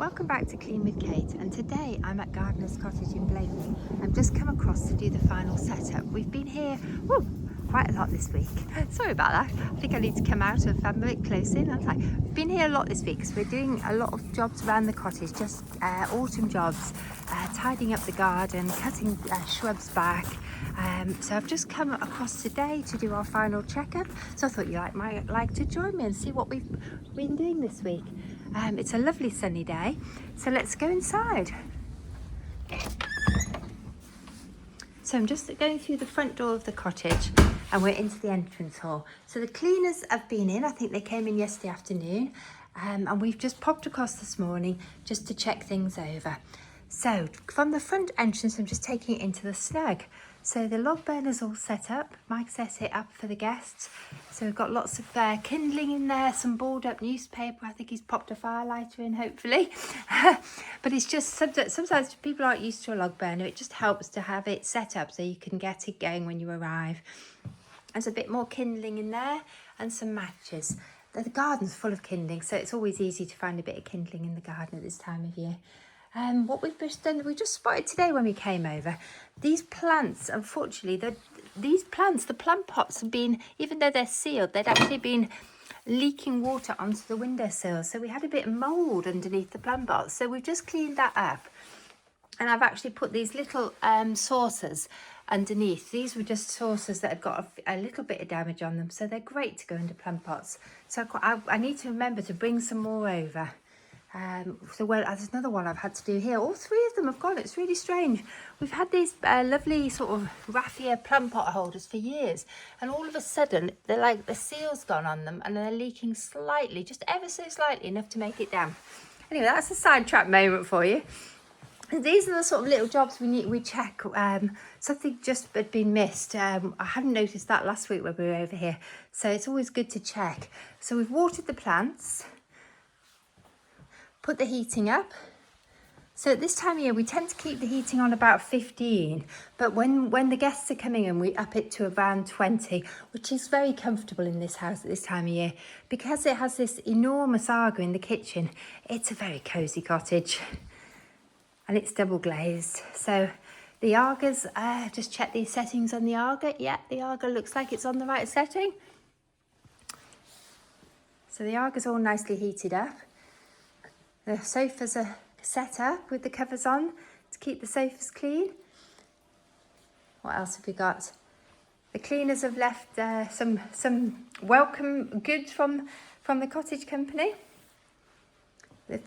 Welcome back to Clean with Kate, and today I'm at Gardeners Cottage in Blakeney. I've just come across to do the final setup. We've been here quite a lot this week. Sorry about that. I think I need to come out of a bit close in. We've been here a lot this week because we're doing a lot of jobs around the cottage, just autumn jobs, tidying up the garden, cutting shrubs back. So I've just come across today to do our final checkup. So I thought you might like to join me and see what we've been doing this week. It's a lovely sunny day, so let's go inside. So I'm just going through the front door of the cottage and we're into the entrance hall. So the cleaners have been in, I think they came in yesterday afternoon, and we've just popped across this morning just to check things over. So from the front entrance, I'm just taking it into the snug. So the log burner's all set up. Mike set it up for the guests. So we've got lots of kindling in there, some board up newspaper. I think he's popped a firelighter in, hopefully. But it's just, sometimes people aren't used to a log burner. It just helps to have it set up so you can get it going when you arrive. There's a bit more kindling in there and some matches. The garden's full of kindling, so it's always easy to find a bit of kindling in the garden at this time of year. What we've just done, we just spotted today when we came over, these plants, unfortunately, the plant pots have been, even though they're sealed, they'd actually been leaking water onto the windowsill. So we had a bit of mould underneath the plant pots. So we've just cleaned that up. And I've actually put these little saucers underneath. These were just saucers that had got a little bit of damage on them. So they're great to go into plant pots. So I need to remember to bring some more over. There's another one I've had to do here. All three of them have gone. It's really strange. We've had these lovely sort of raffia plant pot holders for years, and all of a sudden they're like the seal's gone on them and they're leaking slightly, just ever so slightly, enough to make it damp. Anyway, that's a sidetrack moment for you. These are the sort of little jobs we check. Something just had been missed. I hadn't noticed that last week when we were over here, so it's always good to check. So we've watered the plants, put the heating up. So at this time of year, we tend to keep the heating on about 15, but when the guests are coming in, we up it to around 20, which is very comfortable in this house at this time of year. Because it has this enormous Aga in the kitchen, it's a very cosy cottage, and it's double glazed. So the Aga's, just check the settings on the Aga. Yeah, the Aga looks like it's on the right setting. So the Aga's all nicely heated up. The sofas are set up with the covers on to keep the sofas clean. What else have we got? The cleaners have left some welcome goods from the cottage company. We've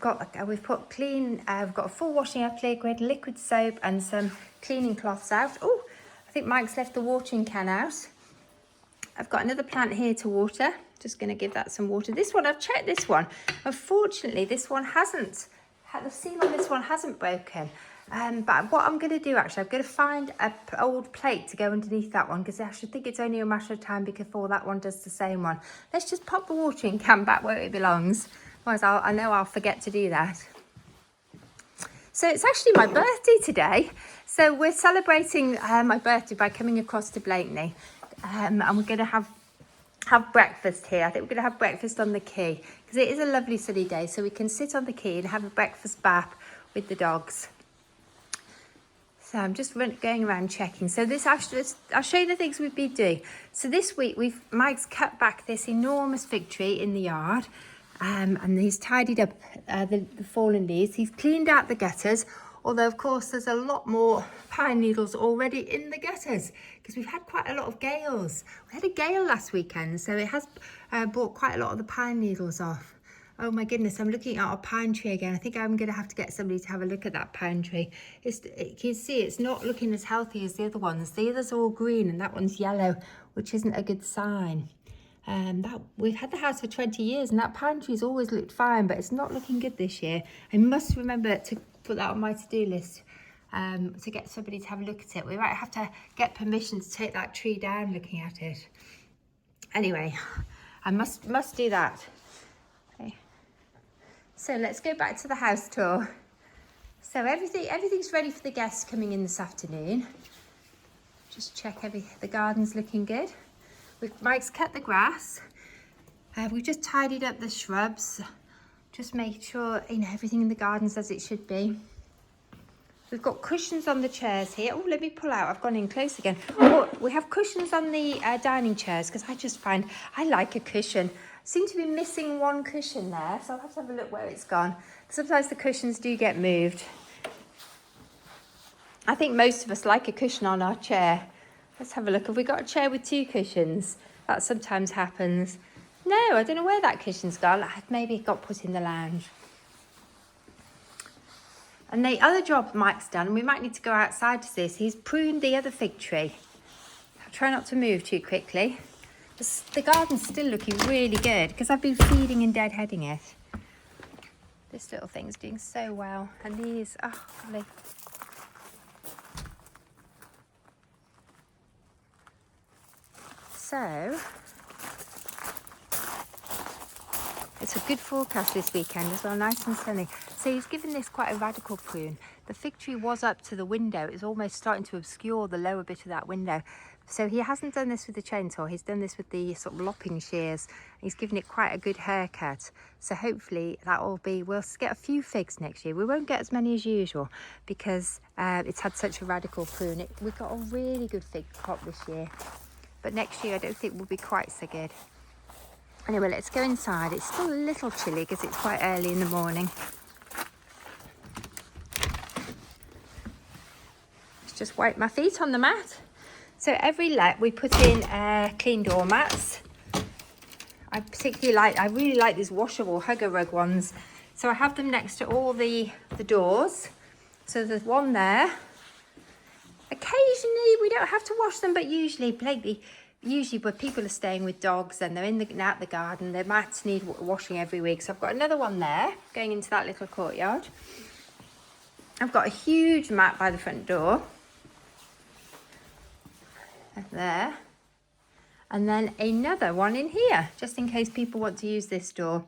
put clean. We've got a full washing up liquid, liquid soap, and some cleaning cloths out. Oh, I think Mike's left the watering can out. I've got another plant here to water. Just going to give that some water. This one, I've checked this one. Unfortunately, this one the seal on this one hasn't broken. But what I'm going to do, actually, I'm going to find an old plate to go underneath that one, because I should think it's only a matter of time before that one does the same one. Let's just pop the watering can back where it belongs. Otherwise, I know I'll forget to do that. So it's actually my birthday today. So we're celebrating my birthday by coming across to Blakeney. And we're going to have breakfast here. I think we're going to have breakfast on the quay, because it is a lovely sunny day, so we can sit on the quay and have a breakfast bath with the dogs. So I'm just going around checking. So I'll show you the things we've been doing. So this week Mike's cut back this enormous fig tree in the yard, and he's tidied up the fallen leaves. He's cleaned out the gutters. Although, of course, there's a lot more pine needles already in the gutters, because we've had quite a lot of gales. We had a gale last weekend, so it has brought quite a lot of the pine needles off. Oh my goodness, I'm looking at our pine tree again. I think I'm going to have to get somebody to have a look at that pine tree. You can see it's not looking as healthy as the other ones. The others are all green and that one's yellow, which isn't a good sign. We've had the house for 20 years and that pine tree's always looked fine, but it's not looking good this year. I must remember to put that on my to-do list, to get somebody to have a look at it. We might have to get permission to take that tree down looking at it. Anyway, I must do that. Okay. So let's go back to the house tour. So everything's ready for the guests coming in this afternoon. Just check the garden's looking good. Mike's cut the grass. We've just tidied up the shrubs. Just make sure, you know, everything in the garden's as it should be. We've got cushions on the chairs here. Oh, let me pull out. I've gone in close again. Oh, we have cushions on the dining chairs because I just find I like a cushion. I seem to be missing one cushion there, so I'll have to have a look where it's gone. Sometimes the cushions do get moved. I think most of us like a cushion on our chair. Let's have a look. Have we got a chair with 2 cushions? That sometimes happens. No, I don't know where that cushion's gone. Maybe it got put in the lounge. And the other job Mike's done, and we might need to go outside to this, he's pruned the other fig tree. I'll try not to move too quickly. The garden's still looking really good because I've been feeding and deadheading it. This little thing's doing so well. And these, oh, lovely. So, it's a good forecast this weekend as well, nice and sunny. So he's given this quite a radical prune. The fig tree was up to the window. It's almost starting to obscure the lower bit of that window. So he hasn't done this with the chainsaw. He's done this with the sort of lopping shears. He's given it quite a good haircut. So hopefully that will be, we'll get a few figs next year. We won't get as many as usual because it's had such a radical prune. We got a really good fig crop this year. But next year I don't think will be quite so good. Anyway, let's go inside. It's still a little chilly because it's quite early in the morning. Let's just wipe my feet on the mat. So every let we put in clean doormats. I really like these washable hugger rug ones. So I have them next to all the doors. So there's one there. Occasionally we don't have to wash them, but usually where people are staying with dogs and they're out the garden, their mats need washing every week. So I've got another one there going into that little courtyard. I've got a huge mat by the front door. There. And then another one in here, just in case people want to use this door.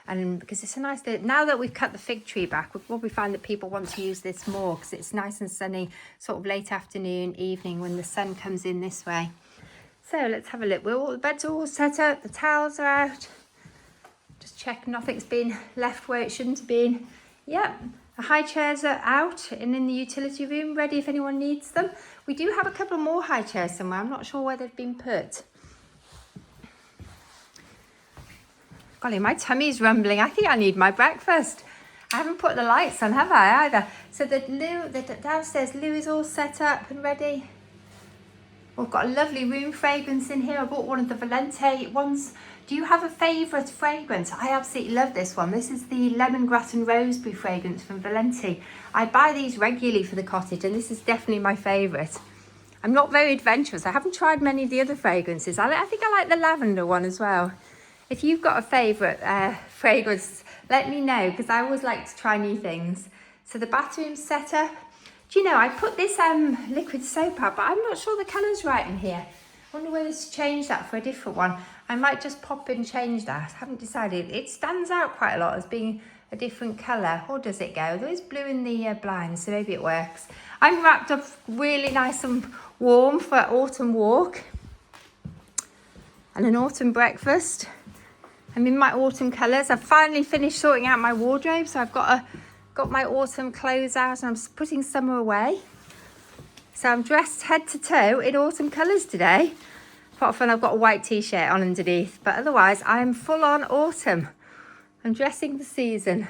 And because it's a nice day, now that we've cut the fig tree back, we'll probably find that people want to use this more because it's nice and sunny, sort of late afternoon, evening when the sun comes in this way. So let's have a look. The beds are all set up, the towels are out. Just check nothing's been left where it shouldn't have been. Yep, the high chairs are out and in the utility room, ready if anyone needs them. We do have a couple more high chairs somewhere. I'm not sure where they've been put. Golly, my tummy's rumbling. I think I need my breakfast. I haven't put the lights on, have I, either? So the downstairs loo is all set up and ready. We've got a lovely room fragrance in here. I bought one of the Valente ones. Do you have a favourite fragrance? I absolutely love this one. This is the lemongrass and roseberry fragrance from Valente. I buy these regularly for the cottage and this is definitely my favourite. I'm not very adventurous. I haven't tried many of the other fragrances. I think I like the lavender one as well. If you've got a favourite fragrance, let me know because I always like to try new things. So the bathroom's set up. Do you know, I put this liquid soap out, but I'm not sure the colour's right in here. I wonder whether to change that for a different one. I might just pop in and change that. I haven't decided. It stands out quite a lot as being a different colour. Or does it go? There is blue in the blinds, so maybe it works. I'm wrapped up really nice and warm for autumn walk. And an autumn breakfast. I'm in my autumn colours. I've finally finished sorting out my wardrobe, so I've got my autumn clothes out and I'm putting summer away. So I'm dressed head to toe in autumn colours today. Apart from I've got a white t-shirt on underneath, but otherwise I'm full on autumn. I'm dressing the season.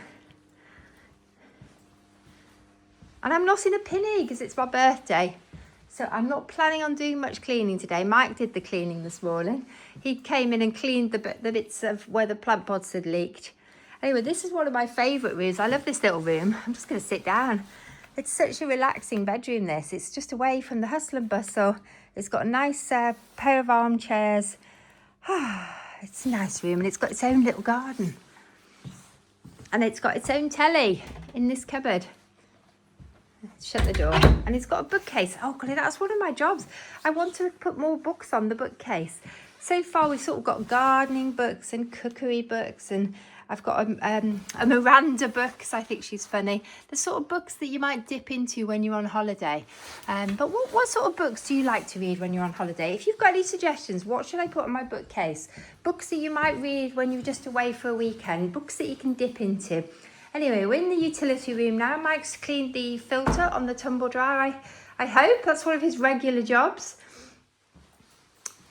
And I'm not in a pinny because it's my birthday. So I'm not planning on doing much cleaning today. Mike did the cleaning this morning. He came in and cleaned the bits of where the plant pots had leaked. Anyway, this is one of my favourite rooms. I love this little room. I'm just going to sit down. It's such a relaxing bedroom, this. It's just away from the hustle and bustle. It's got a nice pair of armchairs. It's a nice room and it's got its own little garden. And it's got its own telly in this cupboard. Shut the door. And it's got a bookcase. Oh, golly, that's one of my jobs. I want to put more books on the bookcase. So far, we've sort of got gardening books and cookery books and I've got a Miranda book because I think she's funny. The sort of books that you might dip into when you're on holiday. But what sort of books do you like to read when you're on holiday? If you've got any suggestions, what should I put on my bookcase? Books that you might read when you're just away for a weekend. Books that you can dip into. Anyway, we're in the utility room now. Mike's cleaned the filter on the tumble dryer. I hope that's one of his regular jobs.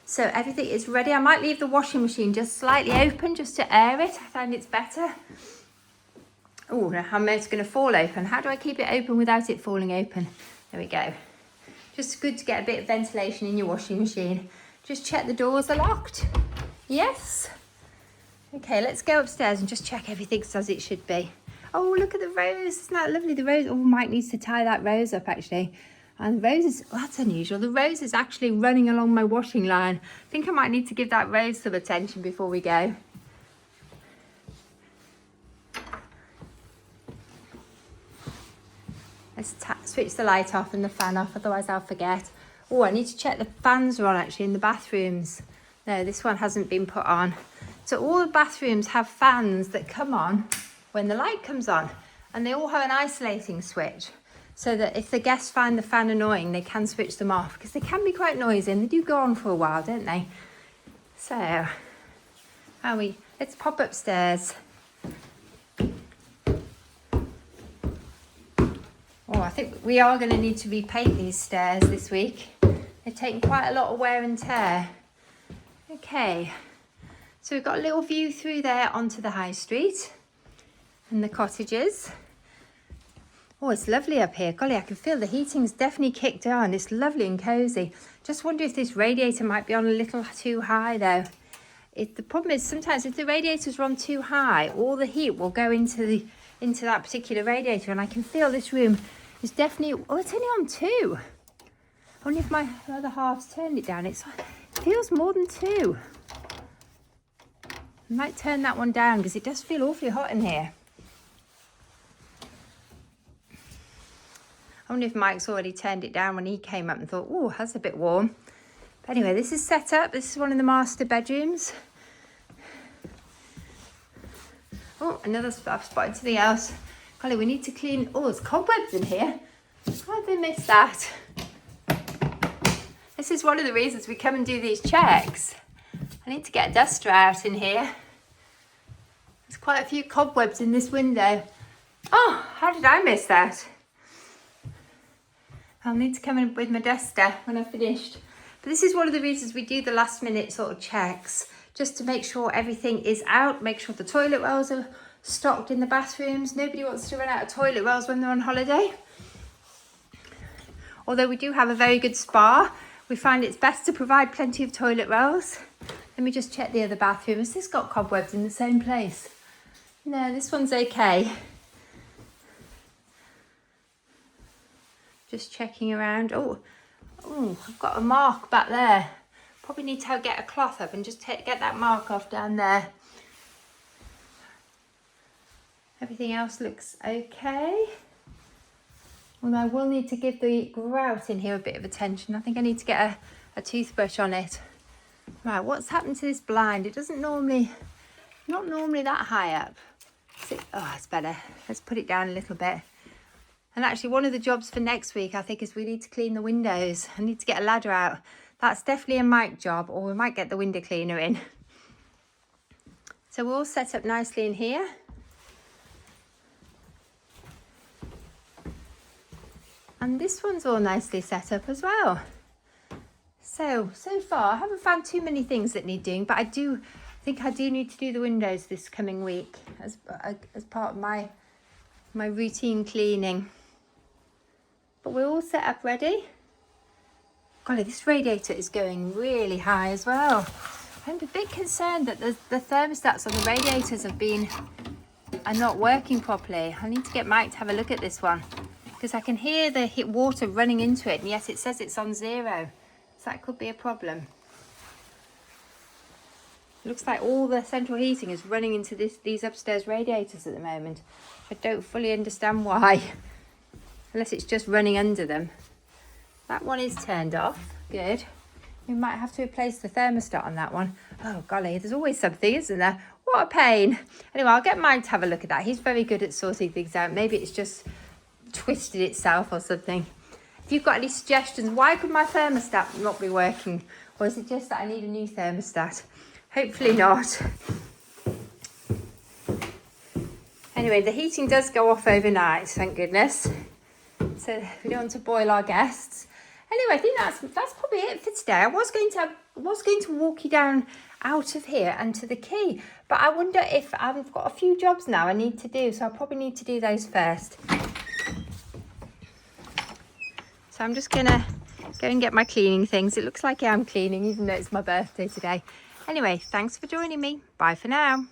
So everything is ready. I might leave the washing machine just slightly open just to air it. I find it's better. Oh, I'm just going to fall open. How do I keep it open without it falling open? There we go. Just good to get a bit of ventilation in your washing machine. Just check the doors are locked. Yes. Okay, let's go upstairs and just check everything's as it should be. Oh, look at the rose. Isn't that lovely? The rose. Oh, Mike needs to tie that rose up actually. And the rose is, oh, that's unusual. The rose is actually running along my washing line. I think I might need to give that rose some attention before we go. Let's switch the light off and the fan off, otherwise I'll forget. Oh, I need to check the fans are on actually in the bathrooms. No, this one hasn't been put on. So all the bathrooms have fans that come on when the light comes on. And they all have an isolating switch. So that if the guests find the fan annoying, they can switch them off because they can be quite noisy and they do go on for a while, don't they? So, let's pop upstairs. Oh, I think we are going to need to repaint these stairs this week. They've taken quite a lot of wear and tear. Okay, so we've got a little view through there onto the high street and the cottages. Oh, it's lovely up here. Golly, I can feel the heating's definitely kicked on. It's lovely and cosy. Just wonder if this radiator might be on a little too high though. The problem is sometimes if the radiators are on too high, all the heat will go into that particular radiator, and I can feel this room is definitely, oh, it's only on 2. I wonder if my other half's turned it down. It feels more than 2. I might turn that one down because it does feel awfully hot in here. I wonder if Mike's already turned it down when he came up and thought, oh, that's a bit warm. But anyway, this is set up. This is one of the master bedrooms. Oh, I've spotted something else. Golly, we need to clean. Oh, there's cobwebs in here. How did they miss that? This is one of the reasons we come and do these checks. I need to get a duster out in here. There's quite a few cobwebs in this window. Oh, how did I miss that? I'll need to come in with my duster when I've finished. But this is one of the reasons we do the last minute sort of checks, just to make sure everything is out, make sure the toilet rolls are stocked in the bathrooms. Nobody wants to run out of toilet rolls when they're on holiday. Although we do have a very good spa, we find it's best to provide plenty of toilet rolls. Let me just check the other bathroom. Has this got cobwebs in the same place? No, this one's okay. Just checking around. Oh, I've got a mark back there. Probably need to get a cloth up and just get that mark off down there. Everything else looks okay. Although I will need to give the grout in here a bit of attention. I think I need to get a toothbrush on it. Right, what's happened to this blind? It doesn't normally, not normally that high up. Oh, it's better. Let's put it down a little bit. And actually one of the jobs for next week, I think, is we need to clean the windows. I need to get a ladder out. That's definitely a Mike job, or we might get the window cleaner in. So we're all set up nicely in here. And this one's all nicely set up as well. So far, I haven't found too many things that need doing, but I think I do need to do the windows this coming week as part of my routine cleaning. But we're all set up ready. Golly, this radiator is going really high as well. I'm a bit concerned that the thermostats on the radiators are not working properly. I need to get Mike to have a look at this one because I can hear the water running into it, and yet it says it's on 0. So that could be a problem. It looks like all the central heating is running into these upstairs radiators at the moment. I don't fully understand why, unless it's just running under them. That one is turned off. Good. We might have to replace the thermostat on that one. Oh golly, there's always something, isn't there? What a pain. Anyway, I'll get Mike to have a look at that. He's very good at sorting things out. Maybe it's just twisted itself or something. If you've got any suggestions, why could my thermostat not be working? Or is it just that I need a new thermostat? Hopefully not. Anyway, the heating does go off overnight, thank goodness. So we don't want to boil our guests. Anyway, I think that's probably it for today. I was going to walk you down out of here and to the quay, but I wonder if I've got a few jobs now I need to do, so I probably need to do those first. So I'm just gonna go and get my cleaning things. It looks like I am cleaning, even though it's my birthday today. Anyway, thanks for joining me. Bye for now.